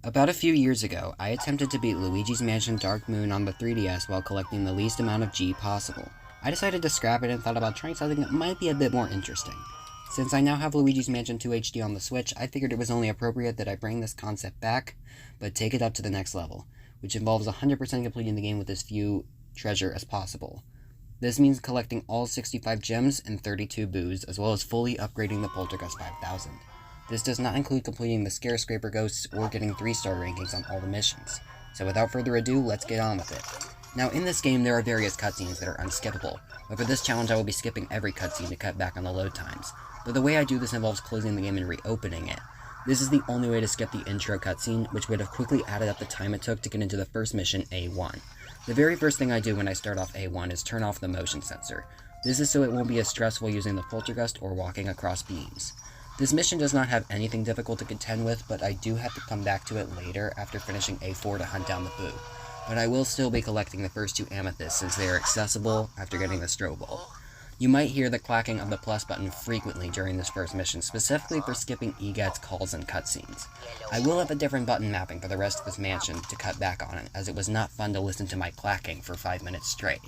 About a few years ago, I attempted to beat Luigi's Mansion Dark Moon on the 3DS while collecting the least amount of G possible. I decided to scrap it and thought about trying something that might be a bit more interesting. Since I now have Luigi's Mansion 2 HD on the Switch, I figured it was only appropriate that I bring this concept back, but take it up to the next level, which involves 100% completing the game with as few treasure as possible. This means collecting all 65 gems and 32 boos, as well as fully upgrading the Poltergust 5000. This does not include completing the Scarescraper Ghosts or getting 3-star rankings on all the missions. So without further ado, let's get on with it. Now in this game there are various cutscenes that are unskippable, but for this challenge I will be skipping every cutscene to cut back on the load times. But the way I do this involves closing the game and reopening it. This is the only way to skip the intro cutscene, which would have quickly added up the time it took to get into the first mission, A1. The very first thing I do when I start off A1 is turn off the motion sensor. This is so it won't be as stressful using the Poltergust or walking across beams. This mission does not have anything difficult to contend with, but I do have to come back to it later after finishing A4 to hunt down the Boo. But I will still be collecting the first 2 amethysts since they are accessible after getting the strobe bulb. You might hear the clacking of the plus button frequently during this first mission, specifically for skipping Gadd's calls and cutscenes. I will have a different button mapping for the rest of this mansion to cut back on it, as it was not fun to listen to my clacking for 5 minutes straight.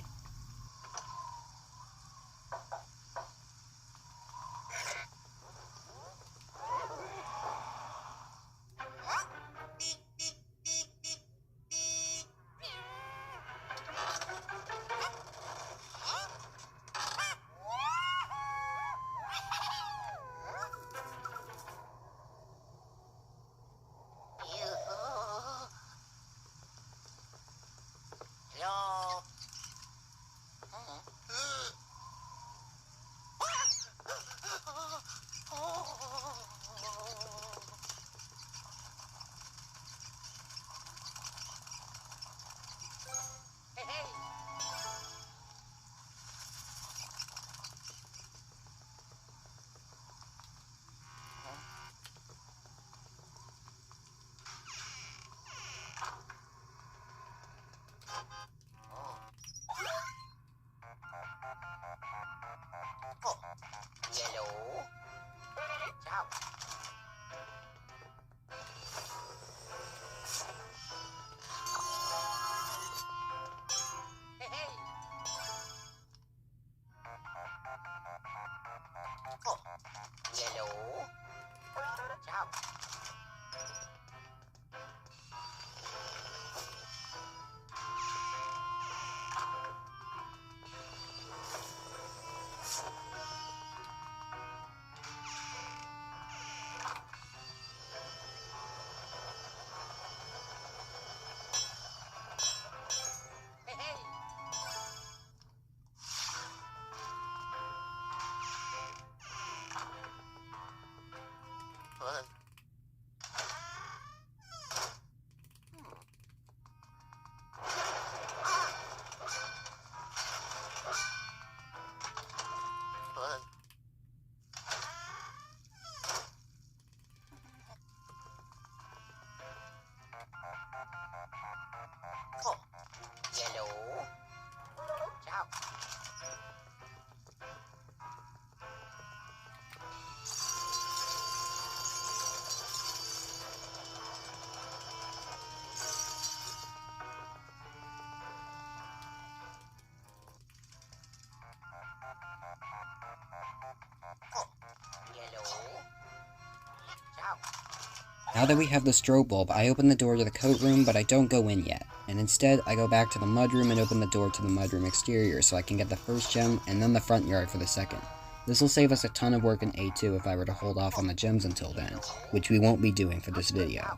Now that we have the strobe bulb, I open the door to the coat room, but I don't go in yet. And instead, I go back to the mudroom and open the door to the mudroom exterior so I can get the first gem and then the front yard for the second. This will save us a ton of work in A2 if I were to hold off on the gems until then, which we won't be doing for this video.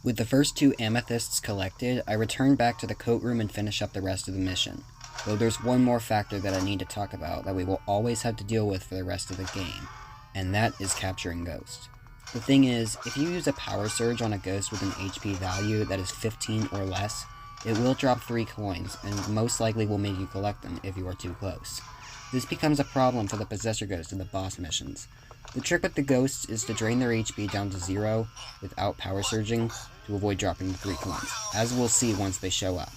With the first 2 amethysts collected, I return back to the coat room and finish up the rest of the mission. Though there's one more factor that I need to talk about that we will always have to deal with for the rest of the game, and that is capturing ghosts. The thing is, if you use a power surge on a ghost with an HP value that is 15 or less, it will drop 3 coins, and most likely will make you collect them if you are too close. This becomes a problem for the Possessor Ghost in the boss missions. The trick with the ghosts is to drain their HP down to 0 without power surging to avoid dropping the 3 coins, as we'll see once they show up.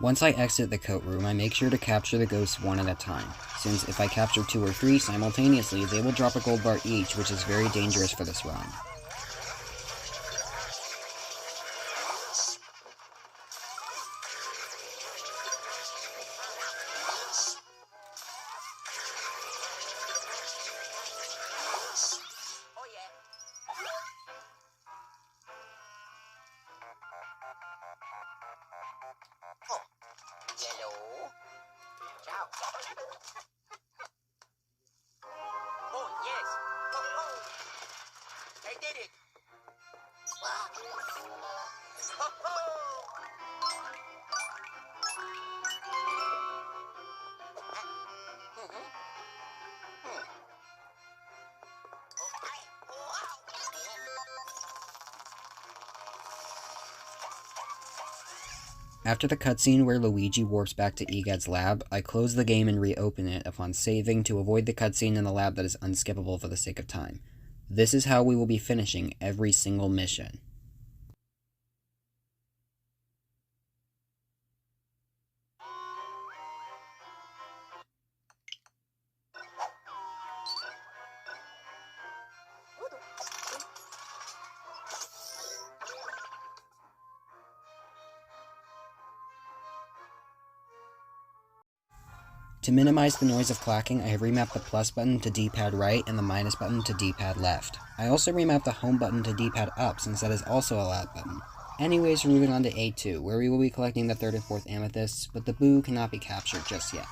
Once I exit the coat room, I make sure to capture the ghosts one at a time, since if I capture 2 or 3 simultaneously, they will drop a gold bar each, which is very dangerous for this run. After the cutscene where Luigi warps back to Gadd's lab, I close the game and reopen it upon saving to avoid the cutscene in the lab that is unskippable for the sake of time. This is how we will be finishing every single mission. To minimize the noise of clacking, I have remapped the plus button to D-pad right and the minus button to D-pad left. I also remapped the home button to D-pad up since that is also a loud button. Anyways, we're moving on to A2, where we will be collecting the 3rd and 4th amethysts, but the boo cannot be captured just yet.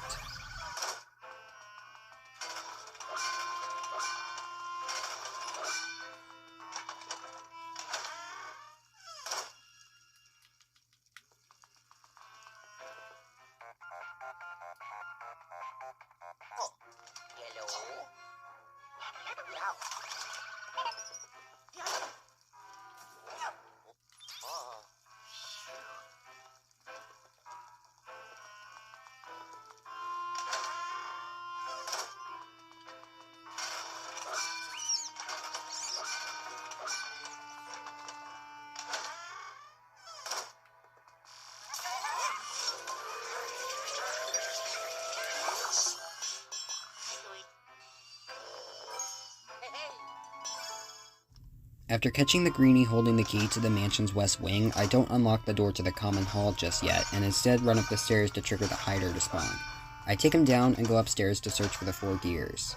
After catching the greenie holding the key to the mansion's west wing, I don't unlock the door to the common hall just yet, and instead run up the stairs to trigger the hider to spawn. I take him down and go upstairs to search for the 4 gears.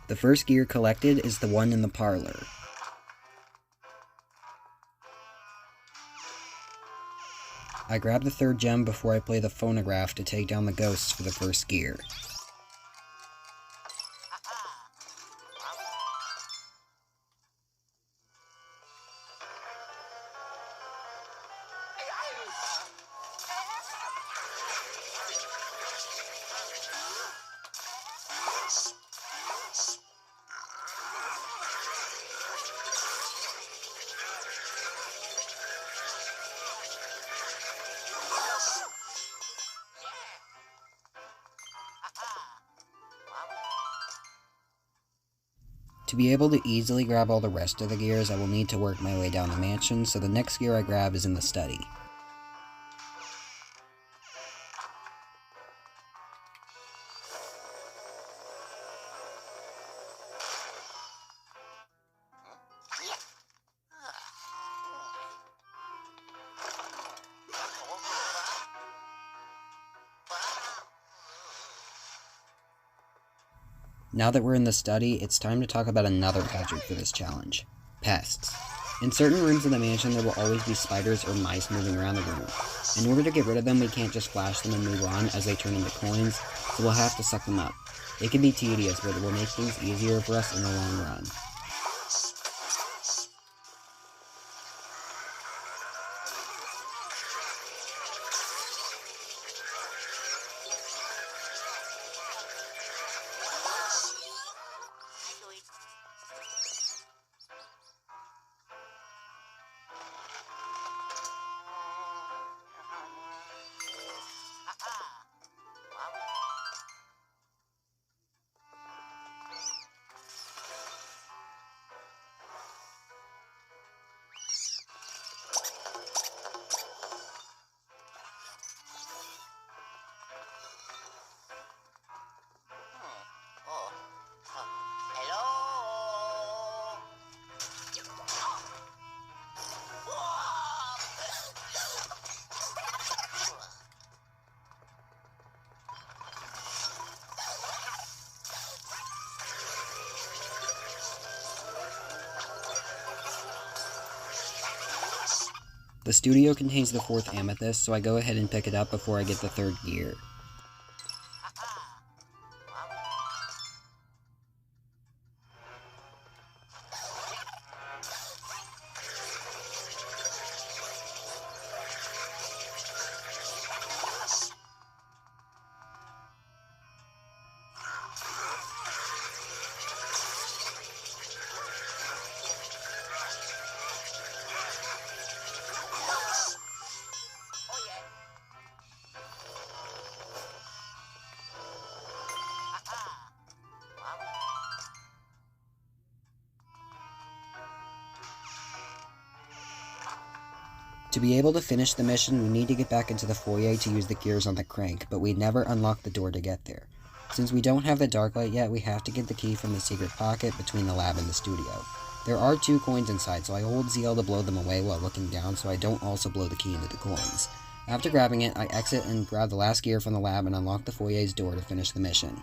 The first gear collected is the one in the parlor. I grab the third gem before I play the phonograph to take down the ghosts for the first gear. To be able to easily grab all the rest of the gears, I will need to work my way down the mansion, so the next gear I grab is in the study. Now that we're in the study, it's time to talk about another hazard for this challenge: pests. In certain rooms of the mansion, there will always be spiders or mice moving around the room. In order to get rid of them, we can't just flash them and move on, as they turn into coins, so we'll have to suck them up. It can be tedious, but it will make things easier for us in the long run. The studio contains the fourth amethyst, so I go ahead and pick it up before I get the third gear. To be able to finish the mission, we need to get back into the foyer to use the gears on the crank, but we never unlock the door to get there. Since we don't have the dark light yet, we have to get the key from the secret pocket between the lab and the studio. There are 2 coins inside, so I hold ZL to blow them away while looking down so I don't also blow the key into the coins. After grabbing it, I exit and grab the last gear from the lab and unlock the foyer's door to finish the mission.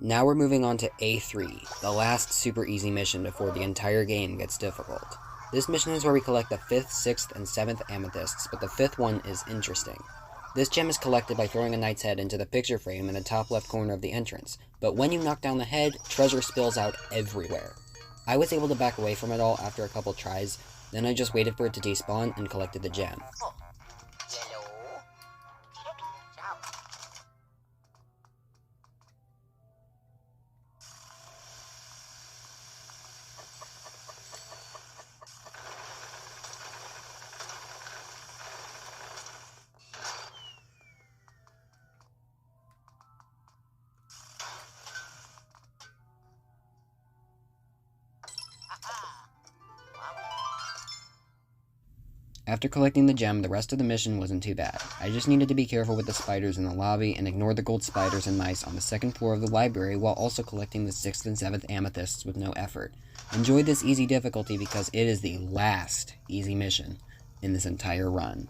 Now we're moving on to A3, the last super easy mission before the entire game gets difficult. This mission is where we collect the 5th, 6th, and 7th amethysts, but the 5th one is interesting. This gem is collected by throwing a knight's head into the picture frame in the top left corner of the entrance, but when you knock down the head, treasure spills out everywhere. I was able to back away from it all after a couple tries, then I just waited for it to despawn and collected the gem. After collecting the gem, the rest of the mission wasn't too bad. I just needed to be careful with the spiders in the lobby and ignore the gold spiders and mice on the 2nd floor of the library while also collecting the 6th and 7th amethysts with no effort. Enjoy this easy difficulty because it is the last easy mission in this entire run.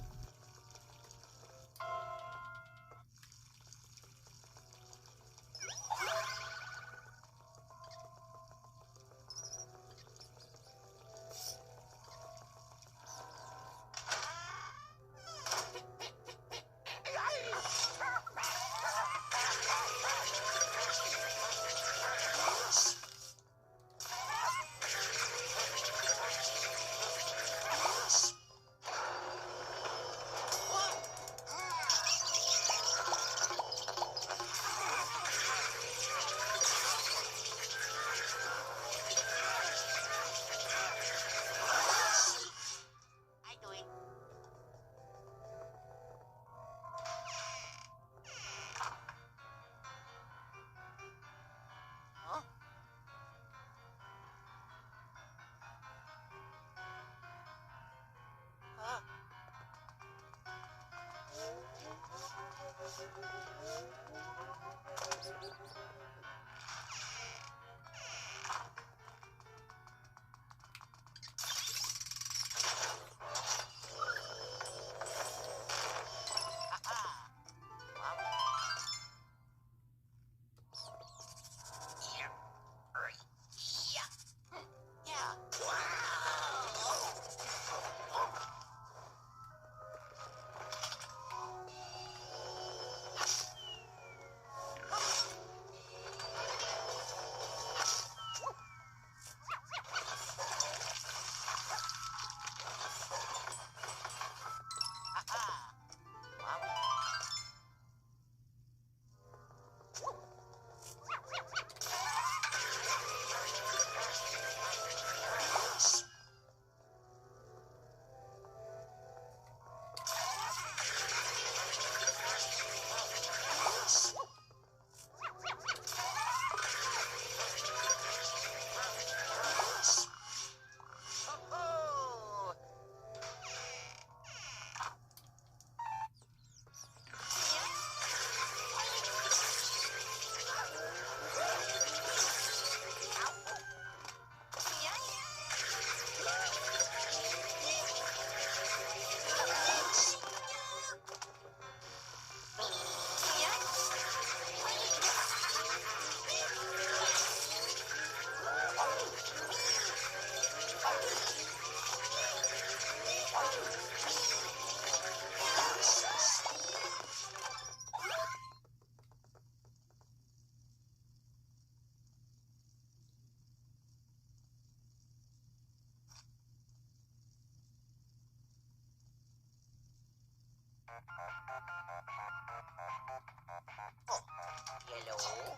Hello?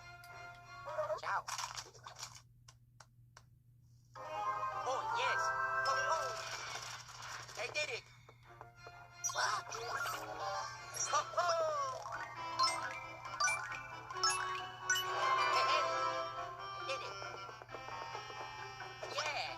Ciao. Oh, yes. Oh, I did it. Oh, I did it. Yeah.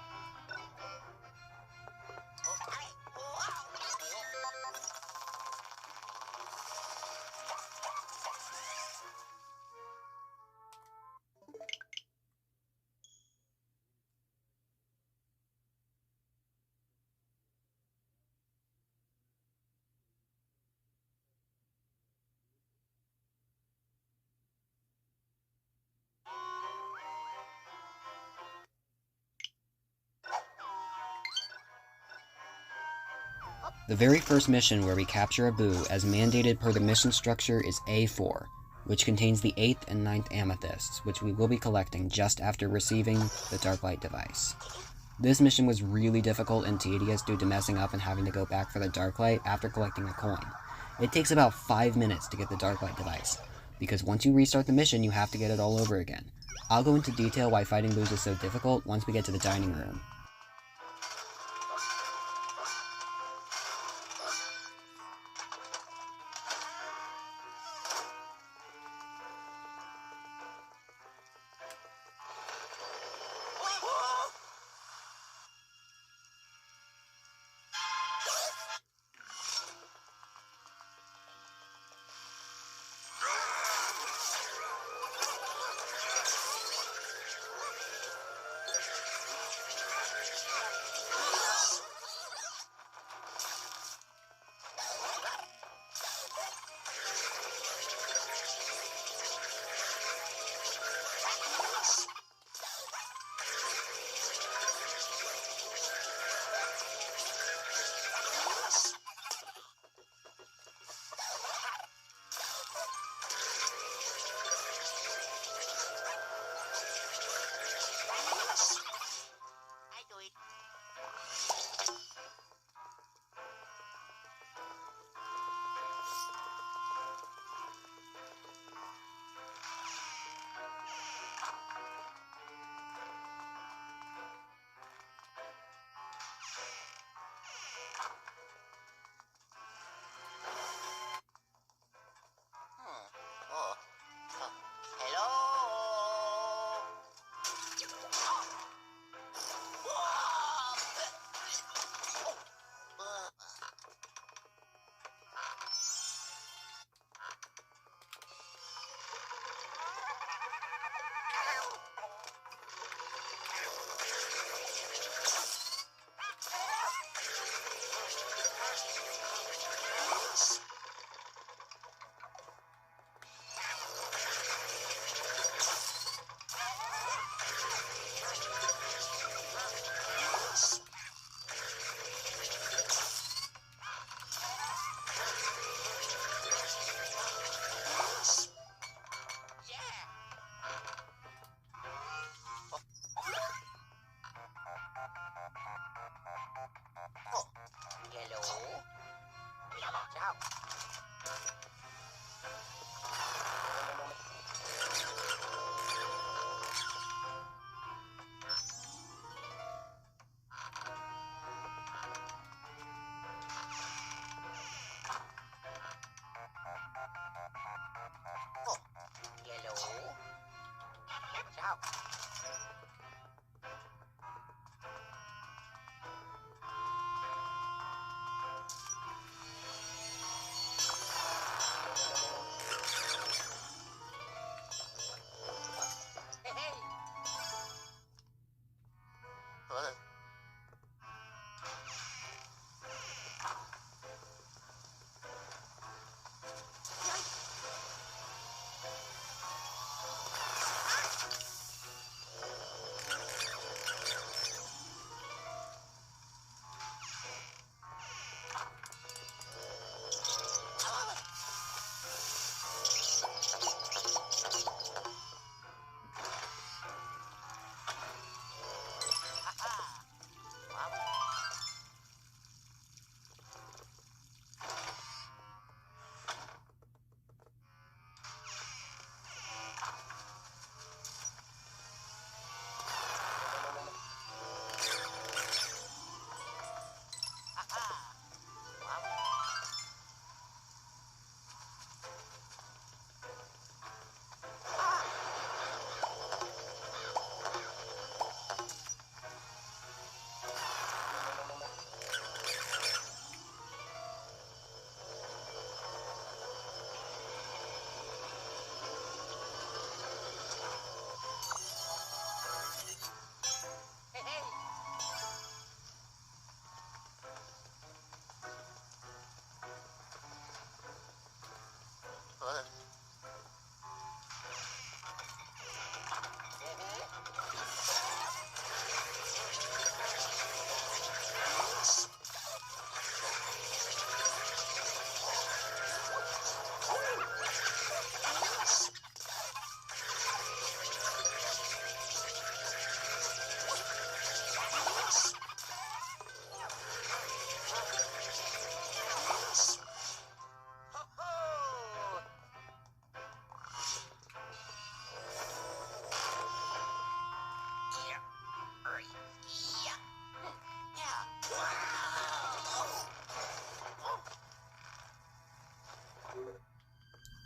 The very first mission where we capture a Boo, as mandated per the mission structure, is A4, which contains the 8th and 9th amethysts, which we will be collecting just after receiving the Darklight device. This mission was really difficult and tedious due to messing up and having to go back for the Darklight after collecting a coin. It takes about 5 minutes to get the Darklight device, because once you restart the mission, you have to get it all over again. I'll go into detail why fighting Boos is so difficult once we get to the dining room.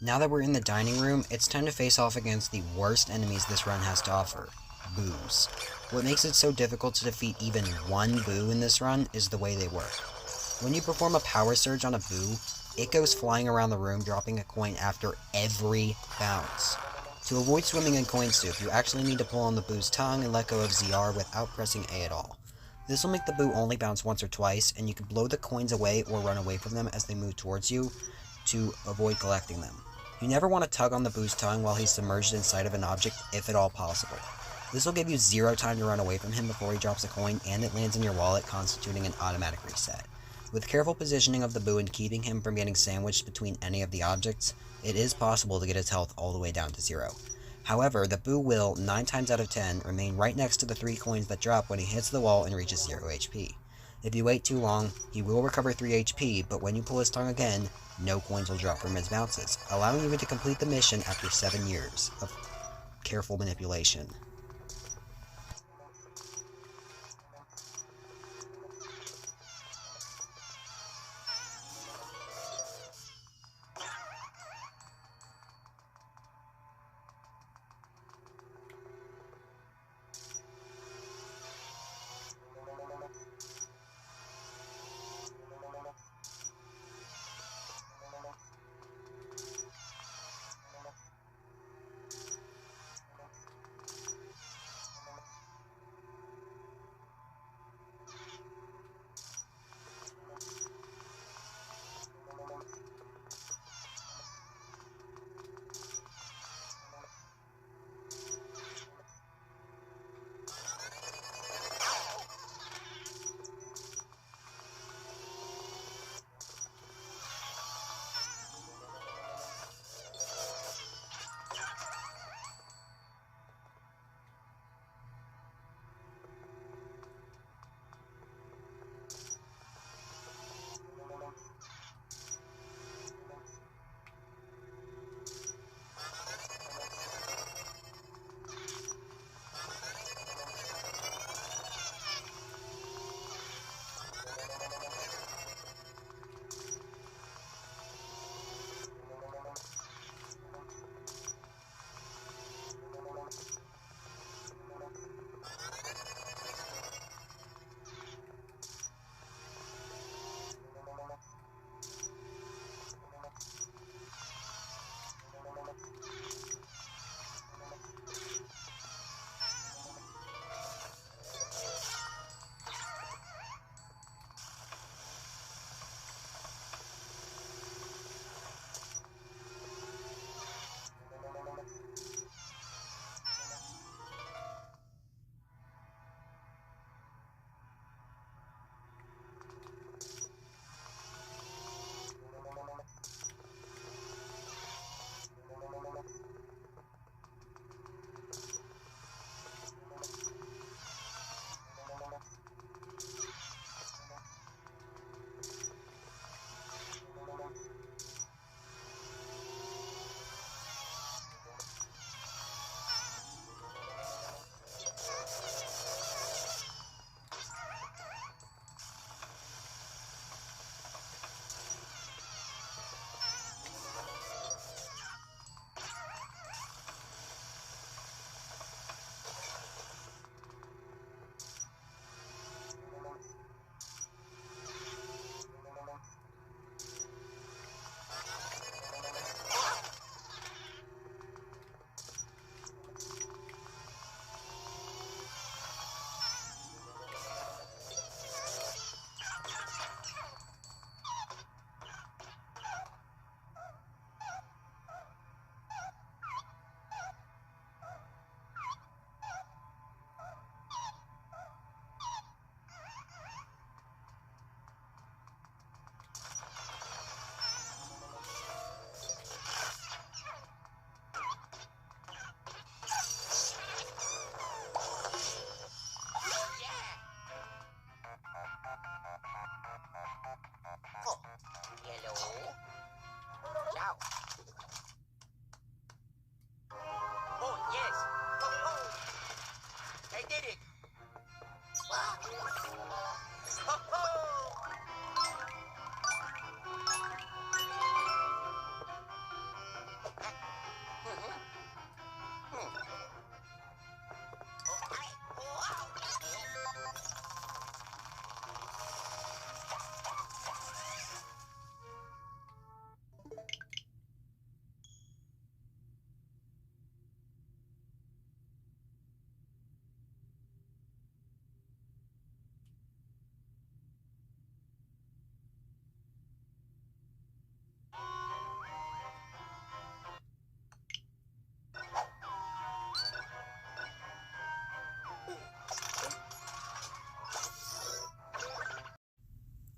Now that we're in the dining room, it's time to face off against the worst enemies this run has to offer, boos. What makes it so difficult to defeat even one boo in this run is the way they work. When you perform a power surge on a boo, it goes flying around the room dropping a coin after every bounce. To avoid swimming in coin soup, you actually need to pull on the boo's tongue and let go of ZR without pressing A at all. This will make the boo only bounce once or twice, and you can blow the coins away or run away from them as they move towards you to avoid collecting them. You never want to tug on the boo's tongue while he's submerged inside of an object if at all possible. This will give you 0 time to run away from him before he drops a coin and it lands in your wallet, constituting an automatic reset. With careful positioning of the boo and keeping him from getting sandwiched between any of the objects, it is possible to get his health all the way down to 0. However, the boo will, 9 times out of 10, remain right next to the 3 coins that drop when he hits the wall and reaches 0 HP. If you wait too long, he will recover 3 HP, but when you pull his tongue again, no coins will drop from his bounces, allowing you to complete the mission after 7 years of careful manipulation.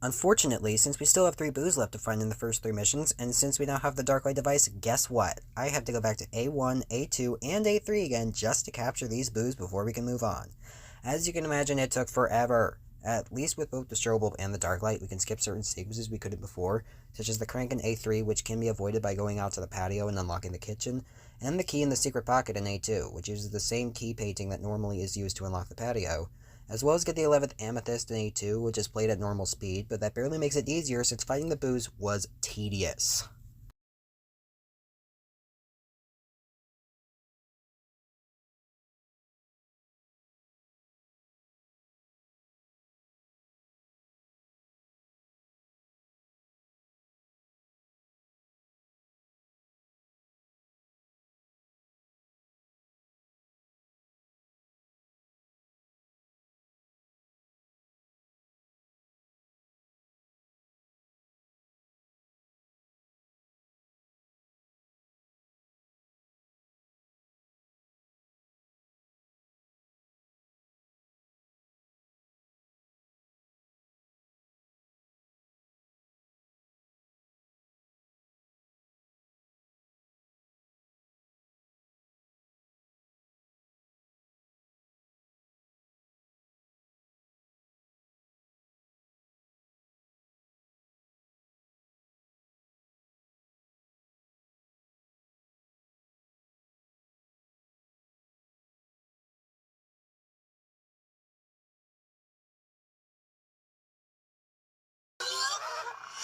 Unfortunately, since we still have 3 boos left to find in the first 3 missions, and since we now have the Dark Light device, guess what? I have to go back to A1, A2, and A3 again just to capture these boos before we can move on. As you can imagine, it took forever. At least with both the strobe bulb and the Dark Light, we can skip certain sequences we couldn't before, such as the crank in A3, which can be avoided by going out to the patio and unlocking the kitchen, and the key in the secret pocket in A2, which uses the same key painting that normally is used to unlock the patio, as well as get the 11th Amethyst in A2, which is played at normal speed, but that barely makes it easier since fighting the boos was tedious.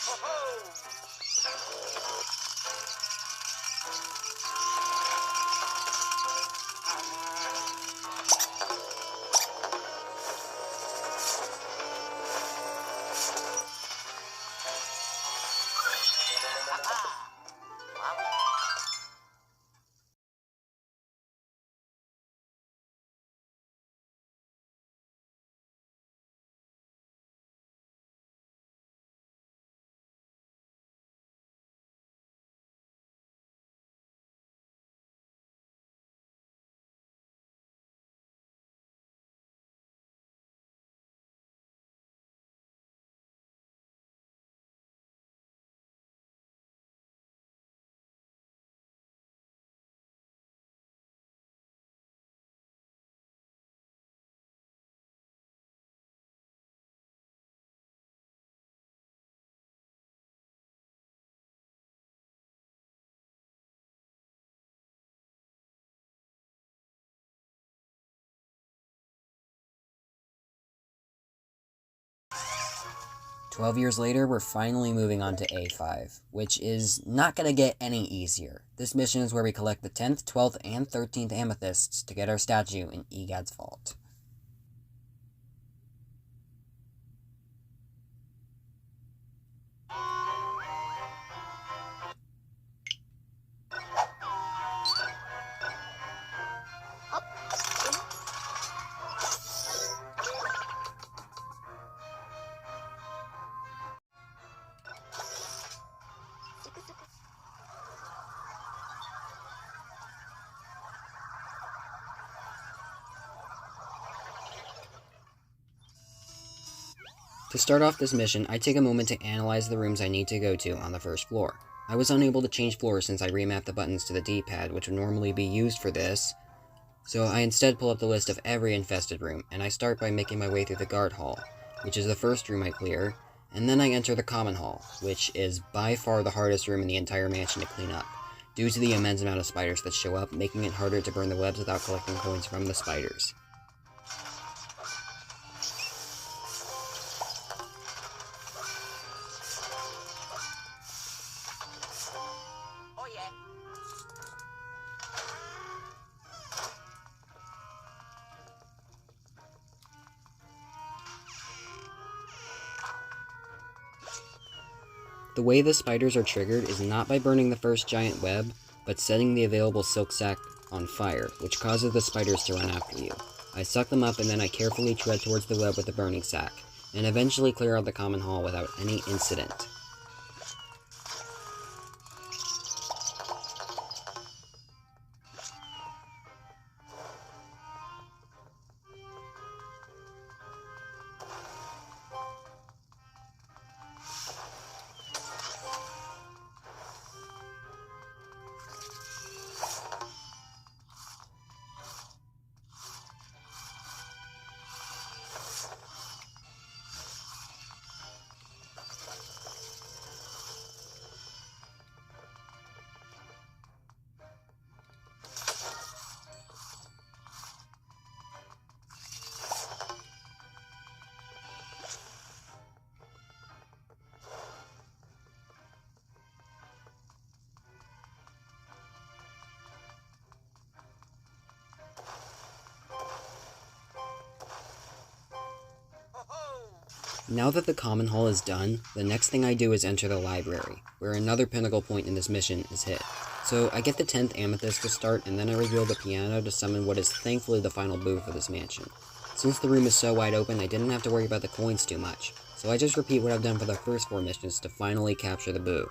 Wow. 12 years later, we're finally moving on to A5, which is not going to get any easier. This mission is where we collect the 10th, 12th, and 13th amethysts to get our statue in Gadd's vault. To start off this mission, I take a moment to analyze the rooms I need to go to on the first floor. I was unable to change floors since I remapped the buttons to the D-pad, which would normally be used for this, so I instead pull up the list of every infested room, and I start by making my way through the guard hall, which is the first room I clear, and then I enter the common hall, which is by far the hardest room in the entire mansion to clean up, due to the immense amount of spiders that show up, making it harder to burn the webs without collecting coins from the spiders. Oh yeah. The way the spiders are triggered is not by burning the first giant web, but setting the available silk sac on fire, which causes the spiders to run after you. I suck them up and then I carefully tread towards the web with the burning sac, and eventually clear out the common hall without any incident. Now that the common hall is done, the next thing I do is enter the library, where another pinnacle point in this mission is hit. So I get the 10th amethyst to start, and then I reveal the piano to summon what is thankfully the final boo for this mansion. Since the room is so wide open, I didn't have to worry about the coins too much, so I just repeat what I've done for the first 4 missions to finally capture the boo.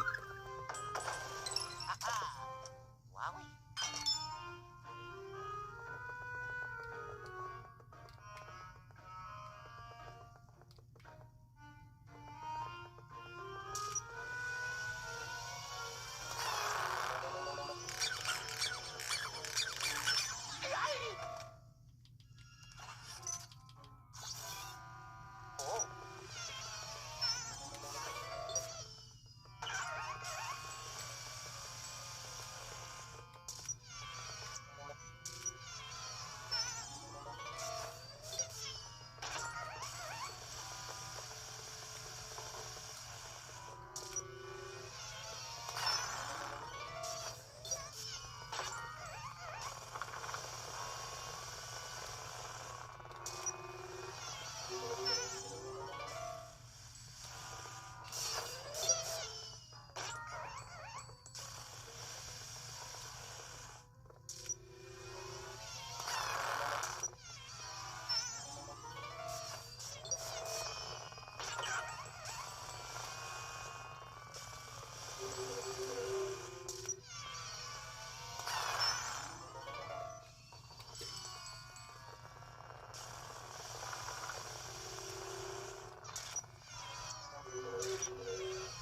Wowie. Oh.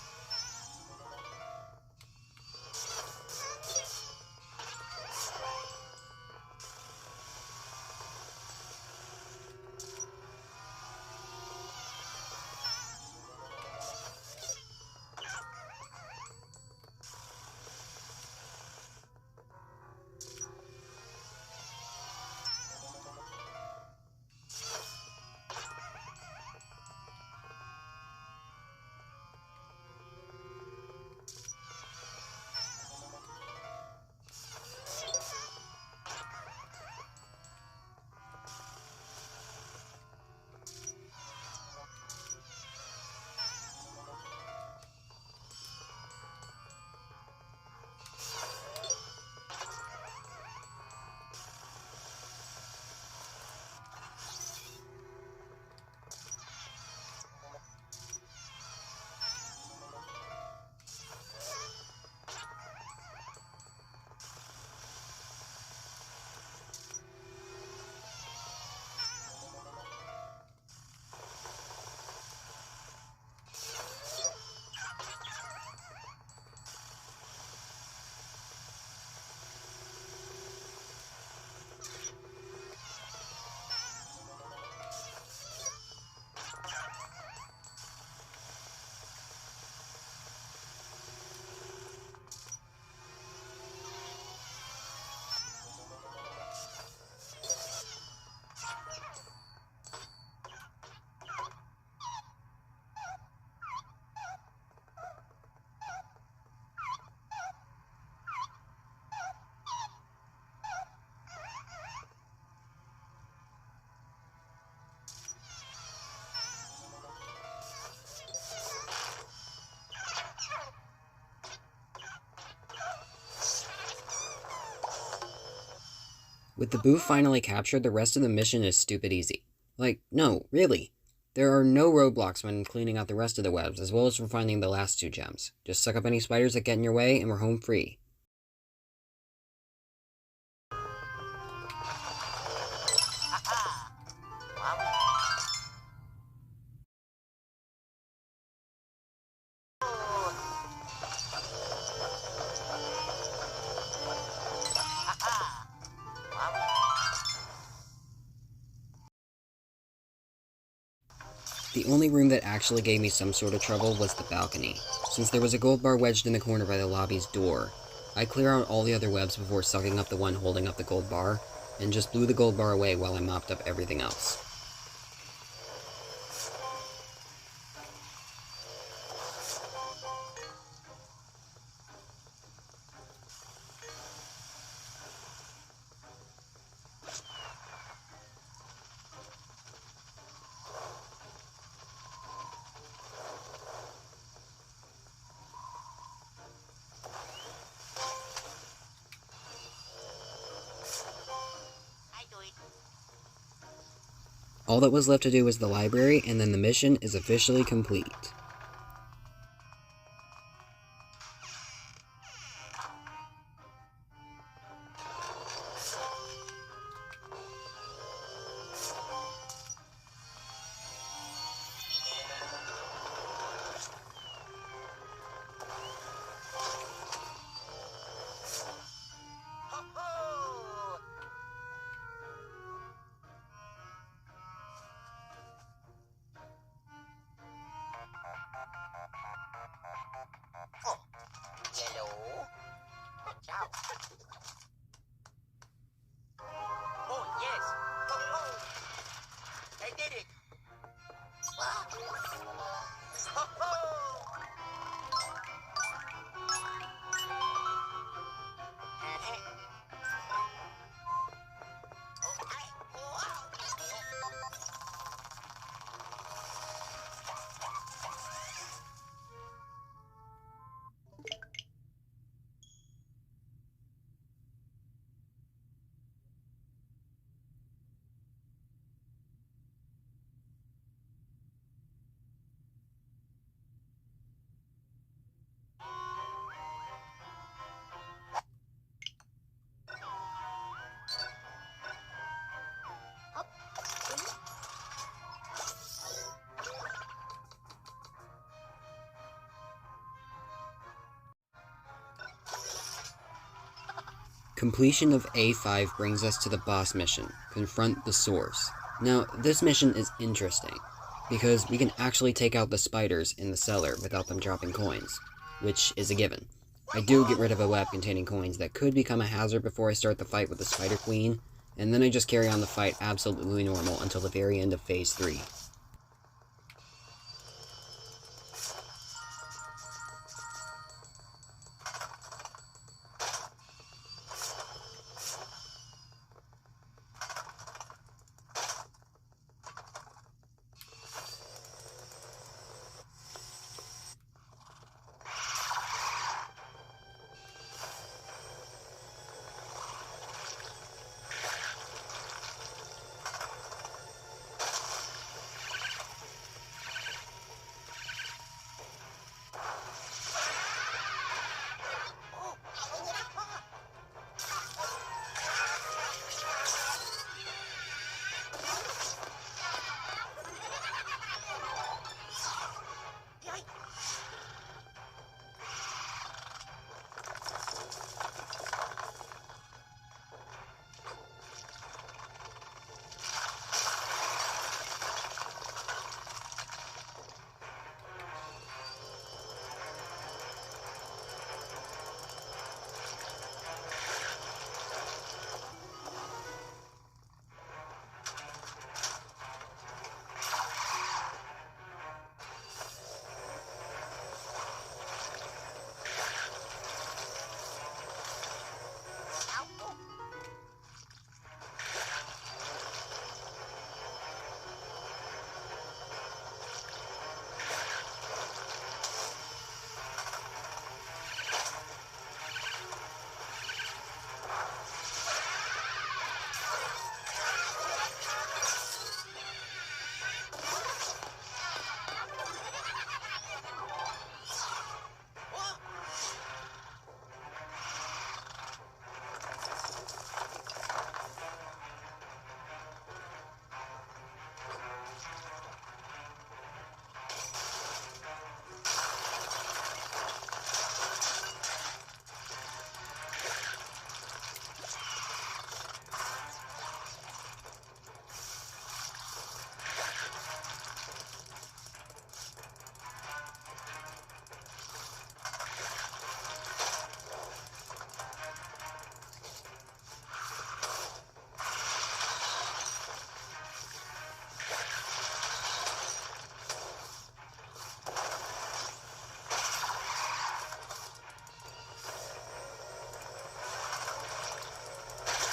With the boo finally captured, the rest of the mission is stupid easy. Like, no, really. There are no roadblocks when cleaning out the rest of the webs, as well as for finding the last 2 gems. Just suck up any spiders that get in your way, and we're home free. The only room that actually gave me some sort of trouble was the balcony, since there was a gold bar wedged in the corner by the lobby's door. I clear out all the other webs before sucking up the one holding up the gold bar, and just blew the gold bar away while I mopped up everything else. All that was left to do was the library, and then the mission is officially complete. Hello? Ciao. Oh, yes. Oh, I did it. Completion of A5 brings us to the boss mission, Confront the Source. Now, this mission is interesting, because we can actually take out the spiders in the cellar without them dropping coins, which is a given. I do get rid of a web containing coins that could become a hazard before I start the fight with the Spider Queen, and then I just carry on the fight absolutely normal until the very end of Phase 3.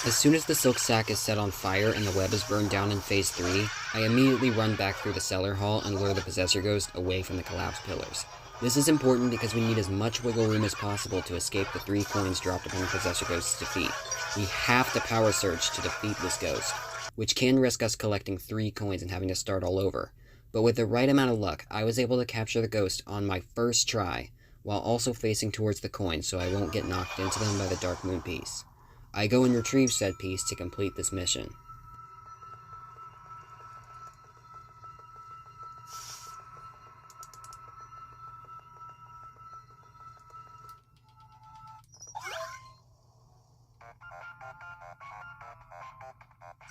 As soon as the silk sack is set on fire and the web is burned down in Phase 3, I immediately run back through the cellar hall and lure the Possessor Ghost away from the collapsed pillars. This is important because we need as much wiggle room as possible to escape the 3 coins dropped upon the Possessor Ghost's defeat. We have to power surge to defeat this ghost. which can risk us collecting 3 coins and having to start all over. But with the right amount of luck, I was able to capture the ghost on my first try, while also facing towards the coins so I won't get knocked into them by the Dark Moon piece. I go and retrieve said piece to complete this mission.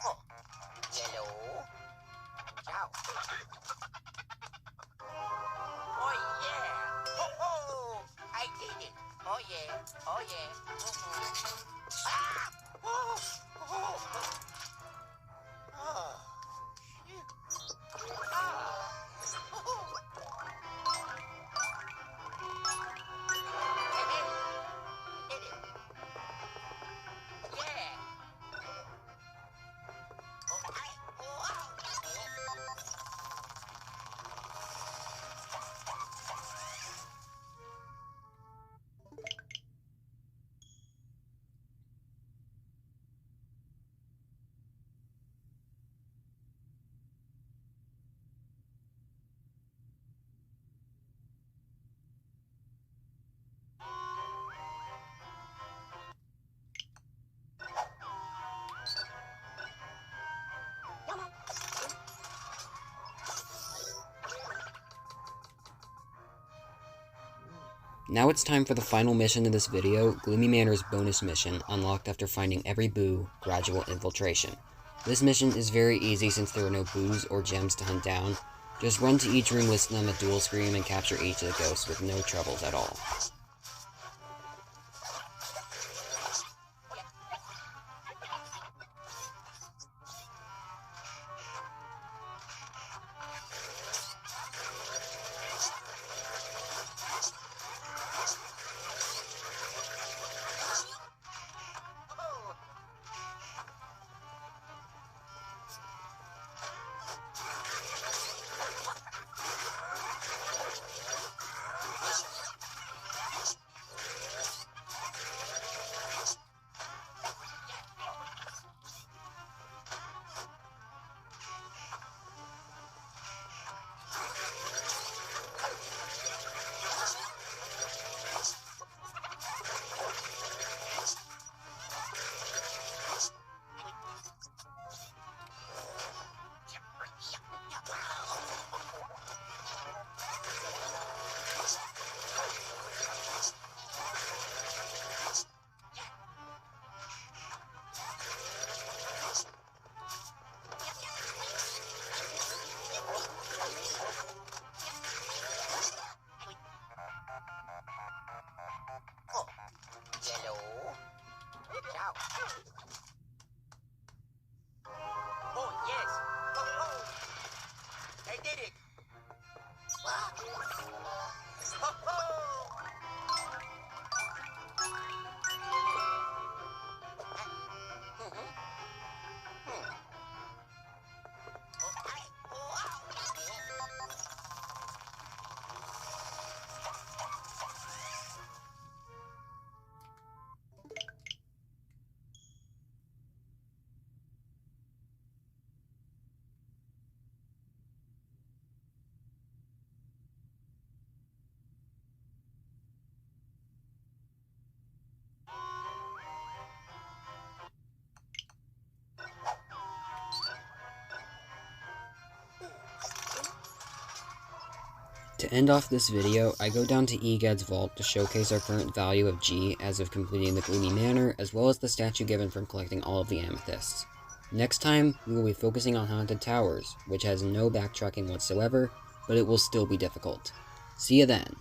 Oh, yellow. Ciao. Oh yeah. Ho ho. I did it. Oh yeah. Oh yeah. Ah! Oh, oh. Oh. Phew. Ah. Oh. I did it. I did it. Yeah. Oh, wow. Now it's time for the final mission of this video, Gloomy Manor's bonus mission, unlocked after finding every boo, Gradual Infiltration. This mission is very easy since there are no boos or gems to hunt down. Just run to each room listed on the dual screen and capture each of the ghosts with no troubles at all. Oh, yellow. Ciao. Oh, yes. Oh, oh. I did it. Ah. Oh, oh. To end off this video, I go down to Gadd's vault to showcase our current value of G as of completing the Gloomy Manor, as well as the statue given from collecting all of the amethysts. Next time, we will be focusing on Haunted Towers, which has no backtracking whatsoever, but it will still be difficult. See you then!